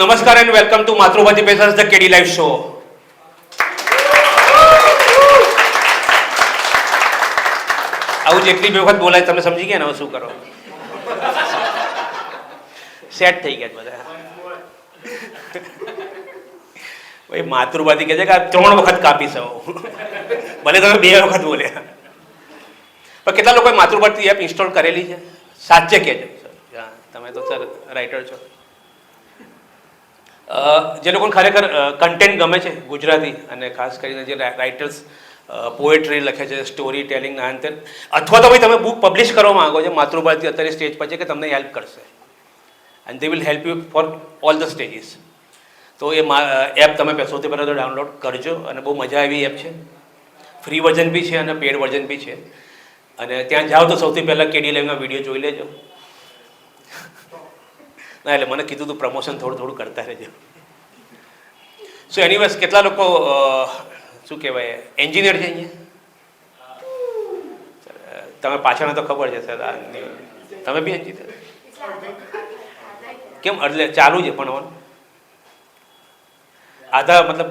નમસ્કાર and welcome to માતૃભાતી પેસર્સ ધ કેડી લાઈવ શો. આવું જેટલી બે વખત બોલાય તમે સમજી ગયા ને શું કરો, સેટ થઈ ગયા બધા. ભાઈ માતૃભાતી કહે છે કે 3 વખત કાપી શકો, ભલે તમે 2 વખત બોલ્યા. પણ કેટલા લોકોએ માતૃભાતી એપ ઇન્સ્ટોલ કરેલી છે? સાચે કહેજો સર, તમે તો સર રાઇટર છો. જે લોકોને ખરેખર કન્ટેન્ટ ગમે છે ગુજરાતી, અને ખાસ કરીને જે રાઇટર્સ પોએટ્રી લખે છે, સ્ટોરી ટેલિંગ ના અંતે, અથવા તો ભાઈ તમે બુક પબ્લિશ કરવા માંગો છો, માતૃભારતી અત્યારે સ્ટેજ પર છે કે તમને હેલ્પ કરશે and they will help you for all the stages. તો એ એપ તમે સૌથી પહેલાં તો ડાઉનલોડ કરજો, અને બહુ મજા આવી એપ છે. ફ્રી વર્ઝન બી છે અને પેડ વર્ઝન બી છે. અને ત્યાં જાઓ તો સૌથી પહેલાં કેડી લાઈવના વિડીયો જોઈ લેજો. ના એટલે મને કીધું તું પ્રમોશન થોડું કરતા રહેજો. સો એનીવેઝ, કેટલા લોકો શું કહેવાય એન્જિનિયર છે અહીંયા? તમે પાછળના તો ખબર છે સર, તમે બી એન્જિનિયર કેમ? એટલે ચાલુ છે ભણવાનું આધા મતલબ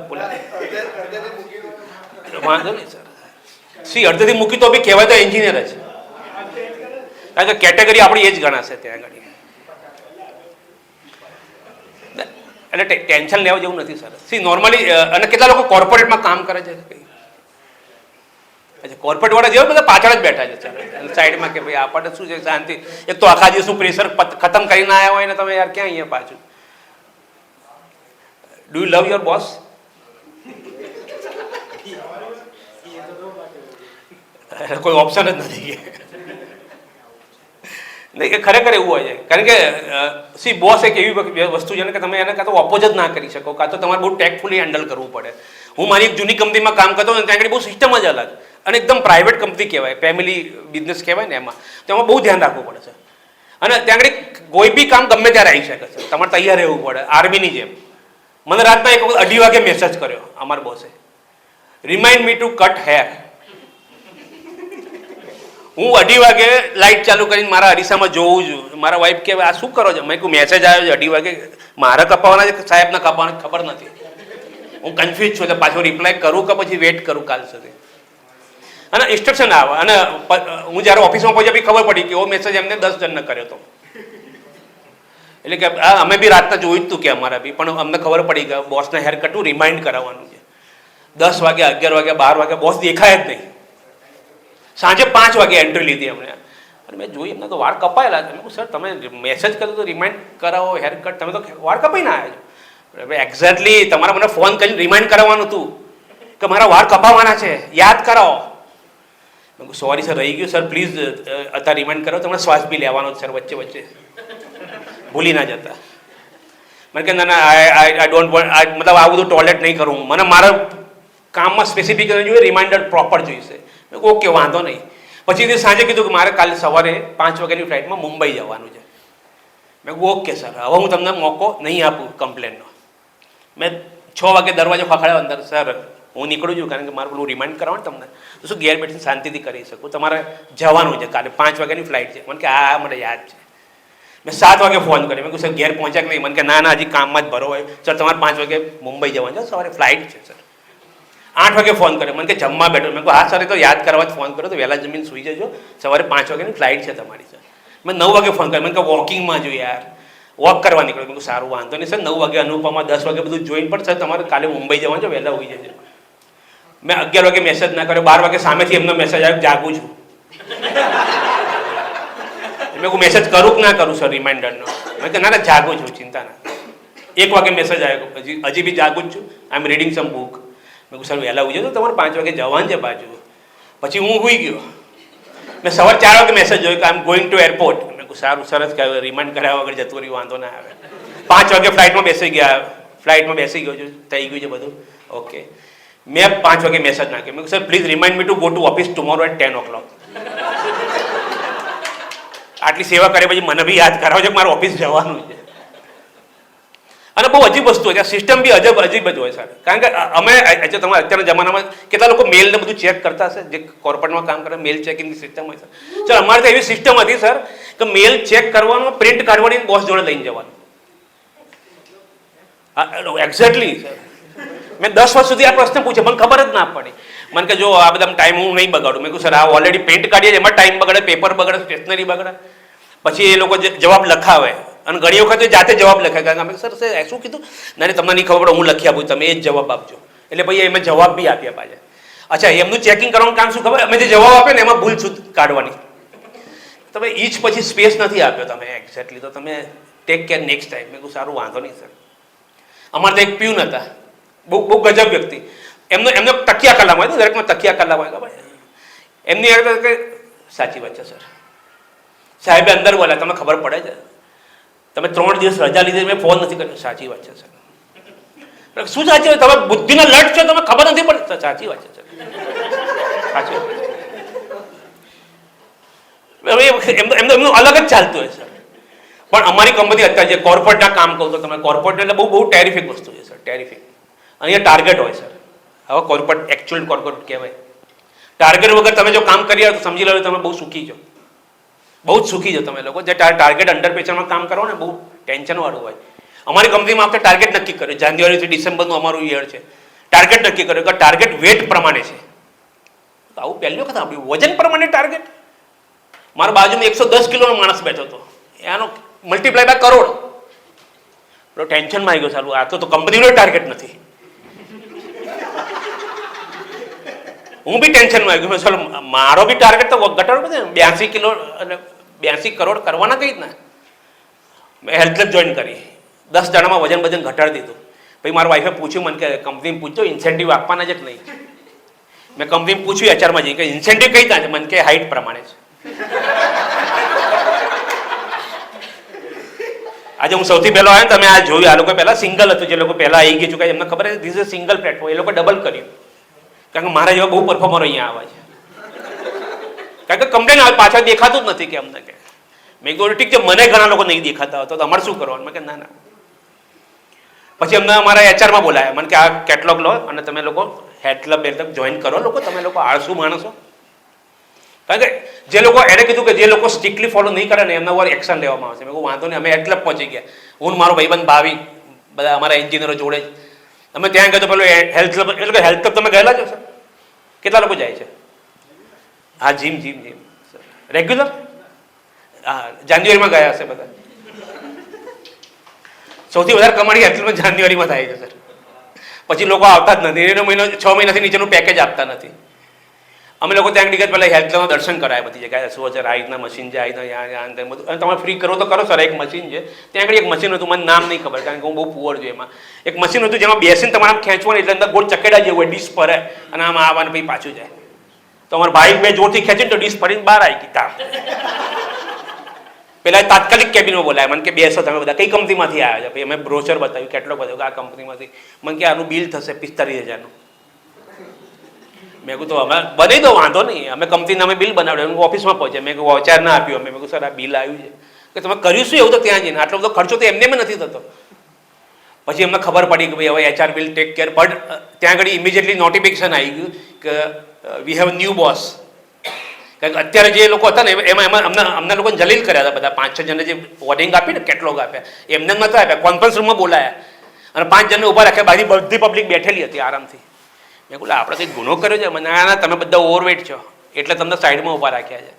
વાંધો નહીં સર. સી અડધેથી મૂકી તો બી કહેવાય તો એન્જિનિયર જ, કારણ કે કેટેગરી આપણી એ જ ગણાશે ત્યાં આગળ. એટલે ટેન્શન લેવા જેવું નથી સર. સી નોર્મલી, અને કેટલા લોકો કોર્પોરેટમાં કામ કરે છે? અચ્છા, કોર્પોરેટ વાળા જેવા બધા પાછળ જ બેઠા છે સર, સાઈડમાં, કે ભાઈ આપણને શું છે શાંતિ. એક તો આખા દિવસનું પ્રેશર ખતમ કરીને આવ્યા હોય ને તમે યાર ક્યાં અહીંયા પાછું. Do you love your boss? કોઈ ઓપ્શન જ નથી નહીં, કે ખરેખર એવું હોય છે. કારણ કે સી બોસ એક એવી વસ્તુ છે ને કે તમે એને કાં તો ઓપોઝ જ ના કરી શકો, કાં તો તમારે બહુ ટેક્ટફુલી હેન્ડલ કરવું પડે. હું મારી એક જૂની કંપનીમાં કામ કરતો હતો, ત્યાં આગળ બહુ સિસ્ટમ જ અલગ, અને એકદમ પ્રાઇવેટ કંપની કહેવાય, ફેમિલી બિઝનેસ કહેવાય ને, એમાં તેમાં બહુ ધ્યાન રાખવું પડે છે. અને ત્યાં આગળ કોઈ બી કામ ગમે ત્યારે આવી શકે છે, તમારે તૈયાર રહેવું પડે, આર્મીની જેમ. મને રાતના એક વખત 2:30 વાગે મેસેજ કર્યો અમારા બોસે, remind me to cut hair. હું 2:30 વાગે લાઇટ ચાલુ કરીને મારા અરીસામાં જોઉં છું. મારા વાઈફ કે આ શું કરો છો? મેં કહ્યું મેસેજ આવ્યો છે 2:30 વાગે, મારે કપાવાના છે કે સાહેબને કપાવાના ખબર નથી. હું કન્ફ્યુઝ છું, એટલે પાછો રિપ્લાય કરું કે પછી વેઇટ કરું કાલ સુધી. અને ઇન્સ્ટ્રક્શન આવે, અને હું જ્યારે ઓફિસમાં પહોંચ્યા પછી ખબર પડી કે એવો મેસેજ એમને 10 જણને કર્યો હતો. એટલે કે અમે બી રાતના જોયું જ હતું કે અમારા બી, પણ અમને ખબર પડી કે બોસને હેર કટનું રિમાઇન્ડ કરાવવાનું છે. 10 વાગે, 11 વાગે, 12 વાગે બોસ દેખાય જ નહીં. સાંજે 5 વાગે એન્ટ્રી લીધી અમને, અને મેં જોઈ એમને તો વાળ કપાયેલા છે. મેં કહ્યું સર તમે મેસેજ કર્યો તો રિમાઇન્ડ કરાવો હેર કટ, તમે તો વાળ કપાઈને આવ્યા છો. એક્ઝેક્ટલી તમારે મને ફોન કરીને રિમાઇન્ડ કરાવવાનું હતું કે મારા વાળ કપાવવાના છે, યાદ કરાવો. મેં કહ્યું સોરી સર, રહી ગયું સર, પ્લીઝ અત્યારે રિમાઇન્ડ કરો. તમને શ્વાસ બી લેવાનો સર વચ્ચે વચ્ચે, ભૂલી ના જતા. મને કે ના ના, આઈ ડોન્ટ વોન્ટ, મતલબ આ બધું ટોયલેટ નહીં કરું, મને મારા કામમાં સ્પેસિફિક જોઈએ, રિમાઇન્ડર પ્રોપર જોઈશે. મેં કહું ઓકે વાંધો નહીં. પછી સાંજે કીધું કે મારે કાલે સવારે 5 વાગ્યાની ફ્લાઇટમાં મુંબઈ જવાનું છે. મેં કહું ઓકે સર, હવે હું તમને મોકો નહીં આપું કમ્પ્લેનનો. મેં 6 વાગે દરવાજો ખખડાવ્યો અંદર, સર હું નીકળું છું, કારણ કે મારું પેલું રિમાઇન્ડ કરાવવાનું તમને, તો શું ઘેર બેઠીને શાંતિથી કરી શકું, તમારે જવાનું છે કાલે 5 વાગ્યાની ફ્લાઇટ છે. મને કે આ મને યાદ છે. મેં 7 વાગે ફોન કર્યો. મેં કહું સર ઘેર પહોંચ્યા કે નહીં? મને કે ના ના, હજી કામમાં જ ભરો હોય. સર તમારે 5 વાગે મુંબઈ જવાનું છે, સવારે ફ્લાઇટ છે સર. 8 વાગે ફોન કર્યો. મને કે જમવા બેઠો. મેં કહું હા સર, તો યાદ કરવા જ ફોન કર્યો, તો વહેલા જમીન સૂઈ જજો, સવારે 5 વાગ્યાની ફ્લાઇટ છે તમારી સર. મેં 9 વાગે ફોન કર્યો. મને કે વોકિંગમાં જો યાર, વોક કરવા નીકળ્યો. મેં કહું સારું વાંધો નહીં સર, 9 વાગે અનુપમા, 10 વાગે બધું જોઈને, પણ સર તમારે કાલે મુંબઈ જવાનું છે, વહેલા હોઈ જજો. મેં 11 વાગે મેસેજ ના કર્યો. 12 વાગે સામેથી એમનો મેસેજ આવ્યો, જાગું છું. મેં કહું મેસેજ કરું કે ના કરું સર રિમાઇન્ડરનો? મેં કહ્યું ના ના, જાગું છું, ચિંતા ના. 1 વાગે મેસેજ આવ્યો, હજી બી જાગું જ છું, આઈ એમ રીડિંગ સમ બુક. મેં કહું સર વહેલા હોઈ જજો, તમારે 5 વાગે જવાનું છે પાછું. પછી હું હોઈ ગયો. મેં સવારે 4 વાગે મેસેજ જોયો કે આઈ એમ ગોઈંગ ટુ એરપોર્ટ. મેં કહું સારું, સરસ કહેવાય, રિમાઇન્ડ કરાવ્યા વગર જતું રહ્યું, વાંધો ના આવે. 5 વાગે ફ્લાઇટમાં બેસી ગયો છું, થઈ ગયું છે બધું ઓકે. મેં 5 વાગે મેસેજ નાખ્યો. મેં કહું sir please remind me to go to office tomorrow at 10 o'clock. આટલી સેવા કરે પછી મને બી યાદ કરાવો છે કે મારે ઓફિસ જવાનું છે. અને બહુ અજીબ વસ્તુ છે, સિસ્ટમ બી અજીબ જ હોય સર. કારણ કે અમે તમારે અત્યારના જમાનામાં કેટલા લોકો મેલને બધું ચેક કરતા હશે, જે કોર્પોરેટમાં કામ કરે, મેલ ચેકિંગની સિસ્ટમ હોય સર. સર અમારે તો એવી સિસ્ટમ હતી સર કે મેલ ચેક કરવાનું, પ્રિન્ટ કાઢવાની, બોસ જોડે લઈને જવાનું. એક્ઝેક્ટલી સર, મેં 10 વર્ષ સુધી આ પ્રશ્ન પૂછ્યો, મને ખબર જ ના પડી. મને કે જો આ બધા ટાઈમ હું નહીં બગાડું. મેં કહ્યું સર આ ઓલરેડી પેન્ટ કાઢીએ એમાં ટાઈમ બગડે, પેપર બગડે, સ્ટેશનરી બગડે. પછી એ લોકો જવાબ લખાવે અને ઘણી વખત જાતે જવાબ લખાય. કારણ કે અમે સર શું કીધું ના તમને નહીં ખબર પડે, હું લખી આપું, તમે એ જ જવાબ આપજો. એટલે ભાઈ એમાં જવાબ બી આપ્યા પાછા. અચ્છા, એમનું ચેકિંગ કરવાનું કામ શું ખબર, અમે જે જવાબ આપ્યો ને એમાં ભૂલ કાઢવાની. તમે ઈ જ પછી સ્પેસ નથી આપ્યો તમે એક્ઝેક્ટલી, તો તમે ટેક કેર નેક્સ્ટ ટાઈમ. મેં કહું સારું, વાંધો નહીં સર. અમારે તો એક પ્યુન હતા, બહુ ગજબ વ્યક્તિ. એમનો તકિયા કલામ હોય, દરેકમાં તકિયા કલામ હોય, ખબર એમની કે સાચી વાત છે સર. સાહેબે અંદર બોલ્યા, તમે ખબર પડે છે તમે 3 દિવસ રજા લીધી, મેં ફોન નથી કર્યો. સાચી વાત છે સર. શું સાચી વાત? તમે બુદ્ધિના લટ છો, તમે ખબર નથી પડતી. સાચી વાત છે સર, સાચી વાત. એમનું અલગ જ ચાલતું હોય સર. પણ અમારી કંપની અત્યારે જે કોર્પોરેટના કામ કહું તો તમે કોર્પોરેટ એટલે બહુ ટેરિફિક વસ્તુ છે સર, ટેરિફિક. અહીંયા ટાર્ગેટ હોય સર. હવે કોર્પોરેટ એકચ્યુઅલ કોર્પોરેટ કહેવાય. ટાર્ગેટ વગર તમે જો કામ કરી તો સમજી લો તમે બહુ સુખી છો, બહુ જ સુખી છો તમે લોકો. જે ટાર્ગેટ અંડર પ્રેશરમાં કામ કરો ને બહુ ટેન્શનવાળું હોય. અમારી કંપનીમાં આપણે ટાર્ગેટ નક્કી કર્યું, જાન્યુઆરીથી ડિસેમ્બરનું અમારું યર છે. ટાર્ગેટ નક્કી કર્યું કે ટાર્ગેટ વેટ પ્રમાણે છે. આવું પહેલી વખત સાંભળ્યું, વજન પ્રમાણે ટાર્ગેટ. મારા બાજુમાં 110 કિલોનો માણસ બેઠો હતો, એનો મલ્ટીપ્લાય બાય કરોડ. ટેન્શનમાં આવી ગયો સારું, આ તો કંપનીનો ટાર્ગેટ નથી. હું બી ટેન્શનમાં આવી ગયો. ચાલો મારો બી ટાર્ગેટ તો ઘટાડો બધે 82 કિલો અને 82 કરોડ કરવાના કઈ જ ના. મેં હેલ્થ ક્લબ જોઈન કરી, 10 જણામાં વજન ઘટાડી દીધું. પછી મારા વાઈફે પૂછ્યું મને કે કંપનીમાં પૂછજો ઇન્સેન્ટિવ આપવાના છે કે નહીં. મેં કંપનીમાં પૂછ્યું એચઆરમાં જઈને કે ઇન્સેન્ટિવ કઈ ત્યાં છે. મને કે હાઇટ પ્રમાણે છે. આજે હું સૌથી પહેલો આવ્યો ને, તમે આ જોયું, આ લોકો પહેલા સિંગલ હતું, જે લોકો પહેલા આવી ગયા ચૂક્યા એમને ખબર છે ધીસ ઇઝ સિંગલ પ્લેટફોર્મ. એ લોકો ડબલ કર્યું, કારણ કે મારા જેવા બહુ પરફોર્મર અહીંયા આવે છે. કારણ કે કમ્પ્લેન આવે પાછળ દેખાતું જ નથી કે અમને કે. મેં કીધું ઠીક છે, મને ઘણા લોકો નહીં દેખાતા હતો તો અમારે શું કરવાનું. મેં કે ના ના. પછી અમને અમારા એચઆરમાં બોલાયા, મને કે આ કેટલોગ લો અને તમે લોકો હેલ્થ ક્લબ જોઈન કરો. લોકો તમે લોકો આળસુ માણસો. કારણ કે જે લોકો એને કીધું કે જે લોકો સ્ટ્રિક્ટલી ફોલો નહીં કરે ને એમના ઉપર એક્શન લેવામાં આવશે. મેં કહું વાંધો નહીં, અમે હેલ્થ ક્લબ પહોંચી ગયા. હું મારો ભાઈબંધ ભાવી બધા અમારા એન્જિનિયરો જોડે જ અમે ત્યાં ગયા. તો પેલો હેલ્થ ક્લબ એટલે કે હેલ્થ ક્લબ તમે ગયેલા છો સર? કેટલા લોકો જાય છે? હા, જીમ રેગ્યુલર. હા, જાન્યુઆરીમાં ગયા હશે બધા. સૌથી વધારે કમાણી હેલ્થ ક્લબમાં જાન્યુઆરીમાં થાય છે સર. પછી લોકો આવતા જ નથી. એનો મહિનો 6 મહિનાથી નીચેનું પેકેજ આપતા નથી. અમે લોકો ત્યાં આગળ પહેલાં હેલ્થ ક્લબમાં દર્શન કરાય બધી જગ્યાએ. શું છે આ રીતના મશીન છે, આ રીતના બધું. અને તમે ફ્રી કરો તો કરો સર. એક મશીન છે ત્યાં આગળ, એક મશીન હતું, મને નામ નહીં ખબર કારણ કે હું બહુ પુઅર છું. એમાં એક મશીન હતું જેમાં બેસીને તમારે આમ ખેંચવાનું, એટલે અંદર ગોળ ચકેડા જેવું હોય, ડીશ ફરે અને આમ આવવાનું પછી પાછું જાય. તો અમારા ભાઈ બે જોરથી ખેંચીને તો ડીશ ફરીને બહાર આવી ગઈ તાર. પેલા તાત્કાલિક કેબિનમાં બોલાય, મને કે બેસો તમે બધા કઈ કંપનીમાંથી આવ્યા છે. પછી અમે બ્રોચર બતાવ્યું, કેટલો બતાવ્યું કે આ કંપનીમાંથી. મને કે આનું બિલ થશે 45,000નું. મેં કહું તો અમે બનાવી દો, વાંધો નહીં. અમે કંપનીને અમે બિલ બનાવ્યું, ઓફિસમાં પહોંચ્યા. મેં કહું વાઉચર ના આપ્યું. મેં કહું સર આ બિલ આવ્યું છે. કે તમે કર્યું શું એવું? તો ત્યાં જઈને આટલો બધો ખર્ચો તો એમને નથી થતો. પછી અમને ખબર પડી કે ભાઈ હવે HR will take care. But ત્યાં આગળ ઇમિડિયેટલી નોટિફિકેશન આવી ગયું કે વી હેવ ન્યૂ બોસ. કારણ કે અત્યારે જે લોકો હતા ને એમાં અમને લોકોને જલીલ કર્યા હતા બધા. 5-6 જણને જે વોર્ડિંગ આપી ને, કેટલોગ આપ્યા, એમને નહોતા આપ્યા. કોન્ફરન્સ રૂમમાં બોલાયા અને 5 જણને ઊભા રાખ્યા. બાકી બધી પબ્લિક બેઠેલી હતી આરામથી. મેં કહું આપણે કંઈક ગુનો કર્યો છે? મને ના, તમે બધા ઓવરવેટ છો એટલે તમને સાઈડમાં ઊભા રાખ્યા છે.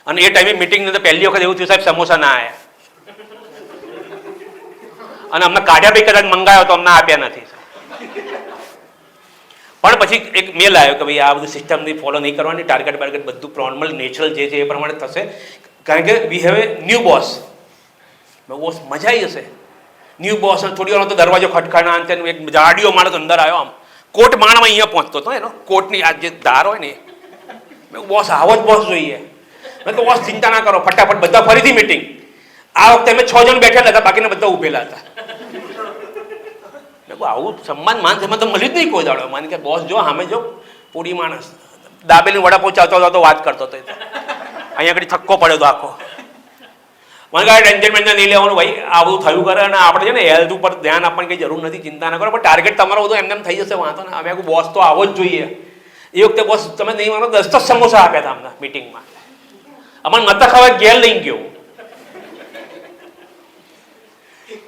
અને એ ટાઈમે મિટિંગની અંદર પહેલી વખત એવું થયું સાહેબ સમોસા ના આવ્યા અને અમને કાઢ્યા બી કદાચ મંગાવ્યો તો અમને આપ્યા નથી. પણ પછી એક મેલ આવ્યો કે ભાઈ આ બધું સિસ્ટમની ફોલો નહીં કરવાની, ટાર્ગેટ બાર્ગેટ બધું નોર્મલ નેચરલ જે છે એ પ્રમાણે થશે. કારણ કે we have a new boss. Boss મજા આવી જશે. New boss. થોડી વાર તો દરવાજો ખટખાના અંતે એક જાડીઓ માણસ અંદર આવ્યો, આમ કોટ માણમાં અહીંયા પહોંચતો હતો. એનો કોટની આ જે ધાર હોય ને, મેં બોસ આવો જ બોસ જોઈએ. મેં તો બોસ ચિંતા ના કરો, ફટાફટ બધા ફરીથી મિટિંગ. આ વખતે અમે 6 જણ બેઠેલા હતા, બાકીના બધા ઉભેલા હતા. આવું સન્માન માન સન્માન તો મળ્યું જ નહીં કોઈ દાડો. માન કે બોસ જો સામે જો પૂરી માણસ દાબેલી વડાપાઉં ચાવતો હતો વાત કરતો હતો. અહીંયા આગળ થક્કો પડ્યો હતો આખો. મને કહે ટેન્શન નહીં લેવાનું ભાઈ, આવું થયું કરે. અને આપણે છે ને હેલ્થ ઉપર ધ્યાન આપવાની કંઈ જરૂર નથી, ચિંતા ના કરો. પણ ટાર્ગેટ તમારો બધું એમને થઈ જશે, વાંધો ને. અમે બોસ તો આવો જ જોઈએ. એ વખતે બોસ તમે નહીં માનો 10 સમોસા આપ્યા હતા અમને મિટિંગમાં. અમને નતા ખબર ઘેર લઈને ગયો.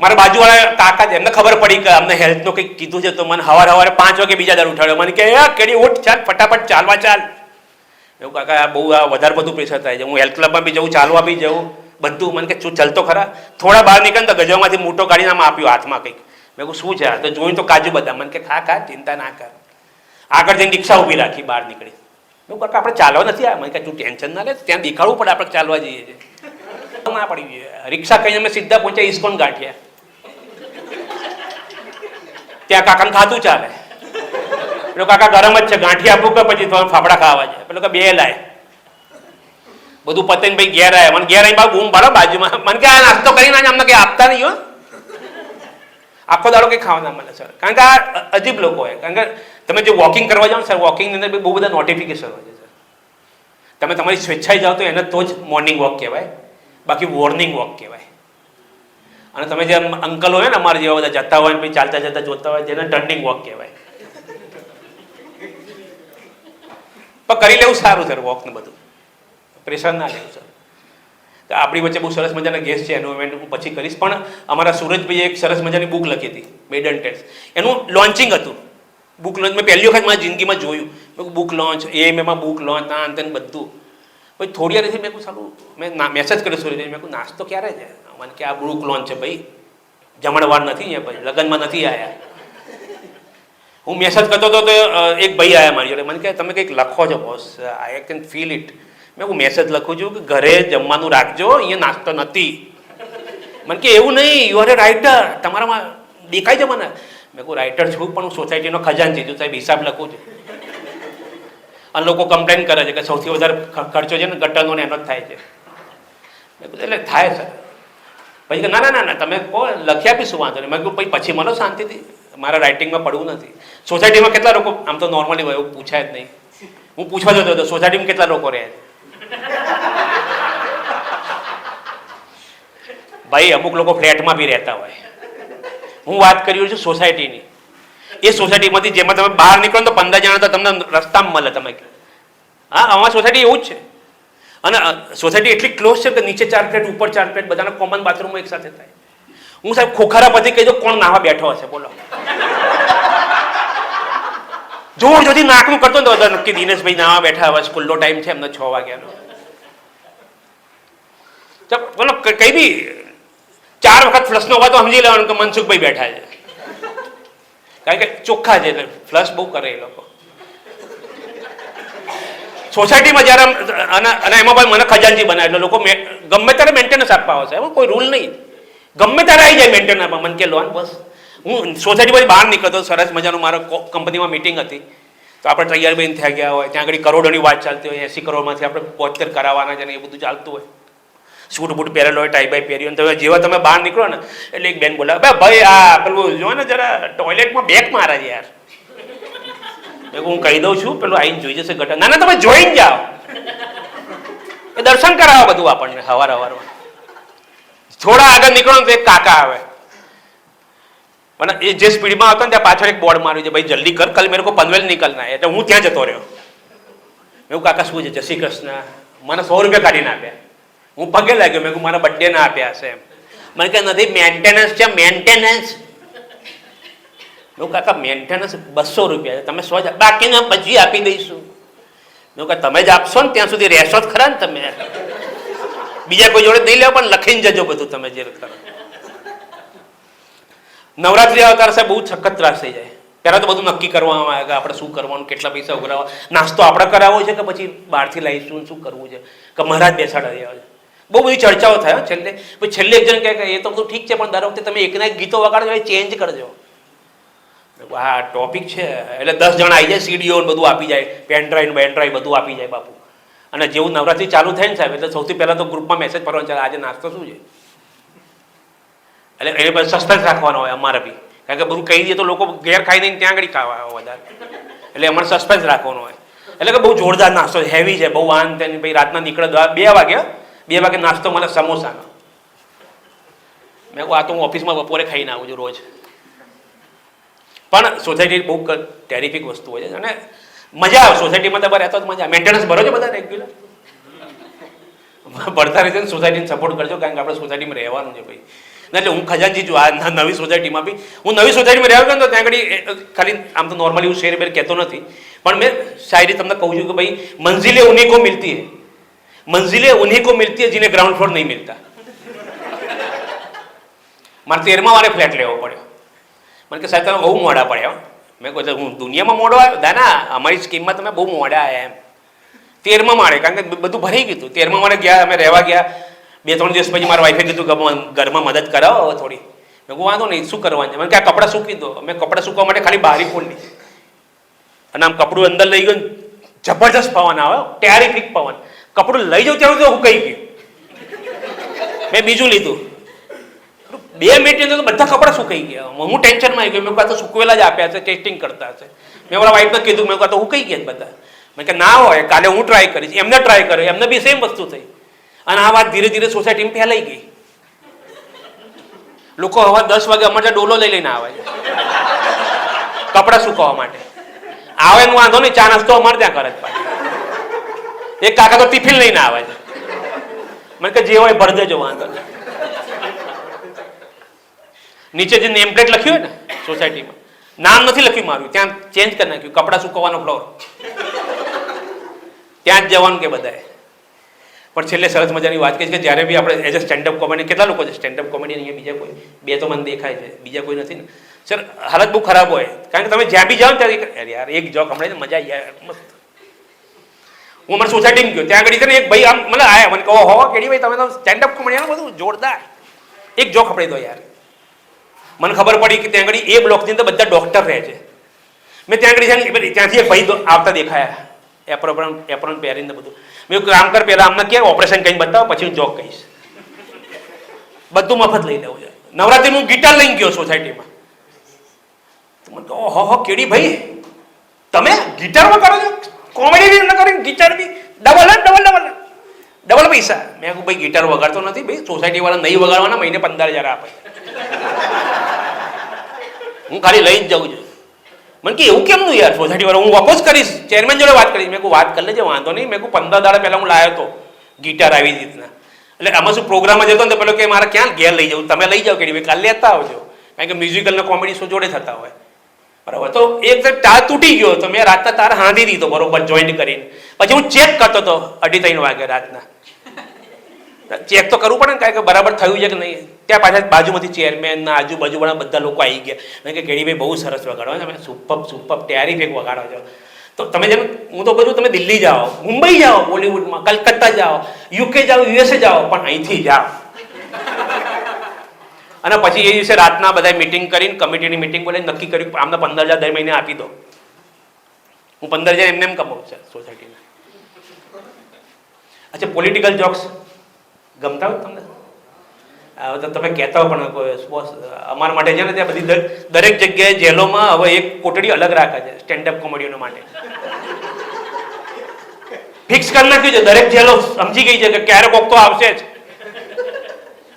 મારા બાજુવાળા કાકા છે, એમને ખબર પડી કે અમને હેલ્થનું કંઈક કીધું છે, તો મને સવારે 5 વાગે બીજા દર ઉઠાડ્યો. મને કે કેડી ઉઠ, ચાલ ફટાફટ ચાલવા ચાલ. એવું કાકા બહુ વધારે બધું પ્રેશર થાય છે. હું હેલ્થ ક્લબમાં બી જઉં, ચાલવા બી જઉં, બધું. મને કે તું ચાલતો ખરા. થોડા બહાર નીકળ તો ગજવામાંથી મોટો કાઢીને આમ આપ્યું હાથમાં કંઈક. મેં કહું શું છે આ? તો જોયું તો કાજુ બદામ. મને કે ખા ચિંતા ના કર. આગળ જઈને રિક્ષા ઊભી રાખી, બહાર નીકળી. મેં કાકા આપણે ચાલવા નથી આવ્યા. મને કે તું ટેન્શન ના લે, ત્યાં દેખાડવું પડે આપણે ચાલવા જઈએ છીએ. ના પડી ગઈ રિક્ષા કહીને અમે સીધા પહોંચ્યા ઇસ્કોન ગાંઠિયા. ત્યાં કાકાને ખાતું ચાલે. પેલો કાકા ગરમ જ છે, ગાંઠિયા આપું કે પછી ફાફડા ખાવા છે? પેલો કે 2 લાય. બધું પતઈને ભાઈ ઘેર આવ્યા. મને ઘેર આવી બા બૂમ પાડો બાજુમાં. મને કે આ નાસ્તો કરીને અમને કંઈ આપતા નહીં હો. આખો દાડો કંઈ ખાવાના મળે સર. કારણ કે આ અજીબ લોકો હોય. કારણ કે તમે જે વોકિંગ કરવા જાઓ ને સર, વોકિંગની અંદર બહુ બધા નોટિફિકેશન હોય છે સર. તમે તમારી સ્વેચ્છાએ જાઓ તો એને તો જ મોર્નિંગ વોક કહેવાય, બાકી વોર્નિંગ વોક કહેવાય. અને તમે જે અંકલ હોય ને અમારે જેવા બધા જતા હોય ને ચાલતા જતા જોતા હોય, જેને ટર્નિંગ વોક કહેવાય. પણ કરી લેવું સારું સર, વોક ને બધું પ્રેશર ના લેવું સર. આપણી વચ્ચે બહુ સરસ મજાના ગેસ્ટ છે, એનું ઇવેન્ટ હું પછી કરીશ. પણ અમારા સુરજભાઈએ એક સરસ મજાની બુક લખી હતી, મેડન ટેસ્ટ. એનું લોન્ચિંગ હતું. બુક લોન્ચ મેં પહેલી વખત મારી જિંદગીમાં જોયું. બુક લોન્ચ એમાં બુક લોન્ચ આ અંતે બધું. પછી થોડી વાર મેં કહું સારું, મેં મેસેજ કર્યો સુરજ. મેં કહું નાસ્તો ક્યારે છે? મને કે આ બુક લોન્ચ છે ભાઈ, જમણવાર નથી અહીંયા, ભાઈ લગ્નમાં નથી આવ્યા. હું મેસેજ કરતો હતો તો એક ભાઈ આવ્યા મારી જોડે. મને કહે તમે કંઈક લખો છો boss, I can feel it. મેં હું મેસેજ લખું છું કે ઘરે જમવાનું રાખજો, અહીંયા નાસ્તો નથી. મને કે એવું નહીં, યુ આર એ રાઇટર, તમારામાં દેખાય છે મને. મેં કહું રાઇટર છું પણ હું સોસાયટીનો ખજાનચી છું સાહેબ, હિસાબ લખું છું. અને લોકો કમ્પ્લેન કરે છે કે સૌથી વધારે ખર્ચો છે ને ગટરનો ને એનો જ થાય છે. મેં કીધું એટલે થાય સર. પછી કે ના ના ના ના તમે કહો લખી આપીશું, વાંધો નહીં. મેં કહ્યું પછી મળો શાંતિથી, મારા રાઇટિંગમાં પડવું નથી. સોસાયટીમાં કેટલા લોકો, આમ તો નોર્મલી હોય એવું પૂછાય જ નહીં. હું પૂછવા જતો હતો સોસાયટીમાં કેટલા લોકો રહે છે. ભાઈ અમુક લોકો ફ્લેટમાં બી રહેતા હોય. હું વાત કરી રહ્યો છું સોસાયટીની. એ સોસાયટીમાંથી જેમાં તમે બહાર નીકળો તો 15 જણા તો તમને રસ્તામાં મળે. તમે હા, અમારી સોસાયટી એવું જ છે. અને સોસાયટી એટલી ક્લોઝ છે કે નીચે 4 ફ્લેટ, ઉપર 4 ફ્લેટ, બધાના કોમન બાથરૂમ એક સાથે થાય. હું સાહેબ ખોખરા પછી કહી દઉં કોણ નાવા બેઠો હશે બોલો. જોર જોરથી નાકનું કરતો ને તો નક્કી દિનેશભાઈ નાવા બેઠા હવે, સ્કૂલનો ટાઈમ છે એમને 6 વાગ્યાનો. બોલો કઈ બી 4 વખત ફ્લશનો અવાજ તો સમજી લેવાનું કે મનસુખભાઈ બેઠા છે. કારણ કે ચોખ્ખા છે એટલે ફ્લશ બહુ કરે એ લોકો સોસાયટીમાં. જ્યારે અને એમાં ભાઈ મને ખજાનચી બનાવે એટલે લોકો ગમે ત્યારે મેન્ટેનન્સ આપવા આવશે. એમાં કોઈ રૂલ નહીં, ગમે ત્યારે આવી જાય મેન્ટેનન્સ આપવા. મને કે લોન બસ. હું સોસાયટીમાંથી બહાર નીકળતો, સરસ મજાનું મારો કંપનીમાં મિટિંગ હતી તો આપણે તૈયાર બેન થઈ ગયા હોય, ત્યાં આગળ કરોડોની વાત ચાલતી હોય, 80 કરોડમાંથી આપણે 72 કરાવવાના છે ને એ બધું ચાલતું હોય. સૂટ બૂટ પહેરેલો હોય, ટાઈ બાઈ પહેરી હોય. તો જેવા તમે બહાર નીકળો ને એટલે એક બેન બોલાવે ભાઈ આ પેલું જો ને જરા ટોયલેટમાં બેક મારા છે યાર. હું કહી દઉં છું પેલું આવીને જોઈ જશે ગટર. ના ના તમે જોઈને જાઓ, એ દર્શન કરાવો બધું આપણને હવાર હવારમાં. થોડા આગળ નીકળો ને તો એક કાકા આવે અને એ જે સ્પીડમાં આવતો ને ત્યાં પાછળ એક બોર્ડ માર્યું છે ભાઈ જલ્દી કર, કલ મેરે કો પનવેલ નીકળના. એટલે હું ત્યાં જતો રહ્યો. એવું કાકા શું છે? જય શ્રી કૃષ્ણ. મને 100 રૂપિયા કાઢીને આપ્યા. હું પગે લાગ્યો. મેં કહું મારા બર્થડે ના આપ્યા હશે એમ. મને કહે નથી મેન્ટેનન્સ છે, મેન્ટેનન્સ. મેં કાકા મેન્ટેનન્સ 200 રૂપિયા છે, તમે 100 બાકીના પછી આપી દઈશું. મેં કહે તમે જ આપશો ને ત્યાં સુધી રહેશો જ ખરા ને તમે, બીજા કોઈ જોડે નહીં લેવો પણ લખીને જજો બધું તમે જે કરો. નવરાત્રી અવતાર સાહેબ બહુ સખત ત્રાસ થઈ જાય. પહેલાં તો બધું નક્કી કરવામાં આવે કે આપણે શું કરવાનું, કેટલા પૈસા ઉઘરાવવા, નાસ્તો આપણે કરાવવો છે કે પછી બહારથી લાવીશું, શું કરવું છે કે મહારાજ બેસાડા રહ્યા છે. બહુ બધી ચર્ચાઓ થાય છેલ્લે. પછી છેલ્લે એક જણ કહે કે એ તો બધું ઠીક છે પણ દર વખતે તમે એકના એક ગીતો વગાડો એ ચેન્જ કરજો. હા ટોપિક છે એટલે 10 જણા આવી જાય, સીડીઓ બધું આપી જાય, પેનડ્રાઈવ બેનડ્રાઈવ બધું આપી જાય બાપુ. અને જેવું નવરાત્રી ચાલુ થાય ને સાહેબ એટલે સૌથી પહેલાં તો ગ્રુપમાં મેસેજ કરવાનો ચાલે આજે નાસ્તો શું છે. એટલે એ પછી સસ્પેન્સ રાખવાનો હોય અમારે બી, કારણ કે બધું કહી દઈએ તો લોકો ઘેર ખાઈ દઈને ત્યાં આગળ ખાવા વધારે. એટલે અમારે સસ્પેન્સ રાખવાનો હોય. એટલે કે બહુ જોરદાર નાસ્તો હેવી છે, બહુ આન તેને. ભાઈ રાતના નીકળે 2 વાગે નાસ્તો મને સમોસાનો. મેં કહું આ તો હું ઓફિસમાં બપોરે ખાઈને આવું છું રોજ. પણ સોસાયટી બહુ ટેરિફિક વસ્તુ હોય છે અને મજા આવે સોસાયટીમાં. તમારે રહેતો જ મજા. મેન્ટેનન્સ ભરો છો બધા રેગ્યુલર? ભરતા રહેશે ને સોસાયટીને સપોર્ટ કરજો, કારણ કે આપણે સોસાયટીમાં રહેવાનું છે ભાઈ. એટલે હું ખજાનજી છું આ નવી સોસાયટીમાં બી. હું નવી સોસાયટીમાં રહેવા ગયો ને તો ત્યાં આગળ ખાલી આમ તો નોર્મલી હું શેર બેર કહેતો નથી, પણ મેં શાયરી તમને કહું છું કે ભાઈ મંજિલે ઉन्हीं को मिलती है, મંજિલે उन्हीं को मिलती है जिन्हें ग्राउंड फ्लोर नहीं मिलता. મારે 13મા વારે ફ્લેટ લેવો પડ્યો. મને કે સાહેબ તમે બહુ મોડા પડ્યા. મેં કહ્યું હું દુનિયામાં મોડો આવ્યો? ના અમારી સ્કીમમાં તમે બહુ મોડા આવ્યા એમ. 13મા માળે, કારણ કે બધું ભરાઈ ગયું હતું. 13મા માળે ગયા, અમે રહેવા ગયા. 2-3 દિવસ પછી મારા વાઈફે કીધું કે ઘરમાં મદદ કરાવો હવે થોડી. મેં કહું વાંધો નહીં, શું કરવાનું છે? મને કે આ કપડાં સૂકી દો. અમે કપડાં સૂકવા માટે ખાલી બારી ખોલી અને આમ કપડું અંદર લઈ ગયું, જબરજસ્ત પવન આવે, ટેરિફિક પવન. કપડું લઈ જાઉં ત્યાં તો હુકાઈ ગયું. મેં બીજું લીધું, 2 મિનિટની અંદર તો બધા કપડાં સુકાઈ ગયા. હું ટેન્શનમાં આવી ગયો. મેં કહું તો સૂકવેલા જ આપ્યા છે, ટેસ્ટિંગ કરતા હશે. મેં મારા વાઈફને કીધું, મેં કહું તો હુકાઈ ગયા બધા. મેં કે ના હોય, કાલે હું ટ્રાય કરીશ. એમને ટ્રાય કર્યો, એમને બી સેમ વસ્તુ થઈ. અને આ વાત ધીરે ધીરે સોસાયટીમાં ફેલાઈ ગઈ. લોકો હવે 10 વાગે અમારે ત્યાં ડોલો લઈ લઈને આવે છે કપડાં સુકવવા માટે. આવે ને વાંધો નહીં, ચા નાસ્તો અમારે ત્યાં કરે જ પાછું. એક કાકા તો ટિફિન લઈને આવે છે. મને કે જે હોય ભર દેજો, વાંધો નહીં. નીચે જે નેમ પ્લેટ લખ્યું હોય ને સોસાયટીમાં, નામ નથી લખ્યું મારું, ત્યાં ચેન્જ કરી નાખ્યું, કપડાં સુકવવાનો ફ્લોર. ત્યાં જ જવાનું કે બધાએ. પણ છેલ્લે સરસ મજાની વાત કહી કે જ્યારે બી આપણે એઝ અ સ્ટેન્ડઅપ કોમેડી, કેટલા લોકો છે સ્ટેન્ડઅપ કોમેડી અહીંયા? બીજા કોઈ 2 તો મને દેખાય છે, બીજા કોઈ નથી ને સર. હાલત બહુ ખરાબ હોય, કારણ કે તમે જ્યાં બી જાઓ ત્યાં યાર એક જોક હમણાં મજા આવી જાય મસ્ત. હું અમારી સોસાયટીમાં ગયો, ત્યાં આગળ છે ને એક ભાઈ આમ મને આયા, મને કહો હો કેડી ભાઈ તમે તો સ્ટેન્ડઅપ કોમેડી બધું જોરદાર, એક જોક આપણે દો યાર. મને ખબર પડી કે ત્યાં આગળ એ બ્લોકની અંદર બધા ડોક્ટર રહે છે. મેં ત્યાં આગળ ત્યાંથી એક ભાઈ આવતા દેખાયા, એપ્રોન પહેરીને બધું. મેં કામ કર, પહેલા આમને ક્યાં ઓપરેશન કરીને બતાવો, પછી હું જોક કહીશ. બધું મફત લઈ લેવું છે. નવરાત્રી હું ગિટાર લઈને ગયો સોસાયટીમાં. મને કહો હો કેડી ભાઈ તમે ગિટારમાં કરો છો, કોમેડી ન કરીને ગિટાર બી ડબલ પૈસા. મેં કહું ભાઈ ગિટાર વગાડતો નથી ભાઈ, સોસાયટી વાળા નહીં વગાડવાના, મહિને 15,000 આપે. હું ખાલી લઈ જ જાઉં છું. મને કે એવું કેમનું યાર સોસાયટી વાળા, હું વાપસ કરીશ, ચેરમેન જોડે વાત કરીશ. મેં કહું વાત કરી લેજે, વાંધો નહીં. મેં કહું 15 દાડા પહેલા હું લાવ્યો હતો ગિટાર આવી રીતના. એટલે આમાં શું પ્રોગ્રામમાં જતો ને તો પેલો કે મારે ક્યાં ઘેર લઈ જાઉં, તમે લઈ જાઓ કે ભાઈ કાલે લેતા આવજો, કારણ કે મ્યુઝિકલ ને કોમેડી શો જોડે થતા હોય બરાબર. તો એક તાર તૂટી ગયો તો મેં રાતના તાર હાંધી દીધો બરોબર જોઈન્ટ કરીને. પછી હું ચેક કરતો હતો 2:30 વાગે રાતના. ચેક તો કરવું પડે ને, કારણ કે બરાબર થયું છે કે નહીં. ત્યાં પાછા બાજુમાંથી ચેરમેન ના આજુબાજુવાળા બધા લોકો આવી ગયા કે કેડીભાઈ બહુ સરસ વગાડો, તમે સુપર ટેરિફિક વગાડો છો. તો તમે જેમ હું તો કહું તમે દિલ્હી જાઓ, મુંબઈ જાઓ, બોલિવૂડમાં કલકત્તા જાઓ, UK જાઓ, USA જાઓ, પણ અહીંથી જાઓ. અને પછી એ દિવસે રાતના બધા મિટિંગ કરીને, કમિટીની મિટિંગ બોલાવીને નક્કી કર્યું આમને 15,000 દર મહિને આપી દો. હું 15,000 એમને એમ કમાવું છે સોસાયટીને. અચ્છા, પોલિટિકલ જોક્સ ગમતા હોય તમને? તમે કહેતા હો, પણ અમારા માટે છે ને ત્યાં બધી દરેક જગ્યાએ જેલોમાં હવે એક કોટડી અલગ રાખે છે સ્ટેન્ડઅપ કોમેડીઓ માટે. ફિક્સ કરી નાખ્યું છે, દરેક જેલો સમજી ગઈ છે કે ક્યારે કોક તો આવશે જ.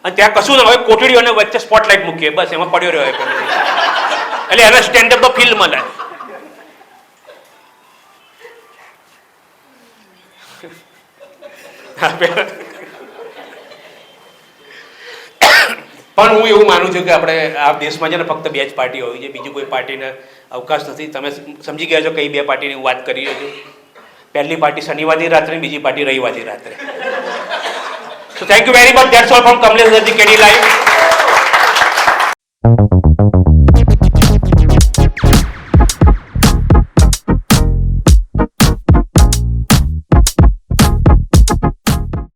અને ત્યાં કશું ના હોય, કોટડીઓને વચ્ચે સ્પોટલાઇટ મૂકીએ, બસ એમાં પડ્યો રહ્યો એટલે એને સ્ટેન્ડઅપ તો ફીલ મળે. પણ હું એવું માનું છું કે આપણે આ દેશમાં છે ને ફક્ત 2 જ પાર્ટી હોવી છે, બીજી કોઈ પાર્ટીને અવકાશ નથી. તમે સમજી ગયા છો કઈ 2 પાર્ટીની હું વાત કરી રહ્યો છું. પહેલી પાર્ટી શનિવારની રાત્રે, બીજી પાર્ટી રવિવારની રાત્રે. So thank you very much. That's all from Kamlesh Darji, KD Live.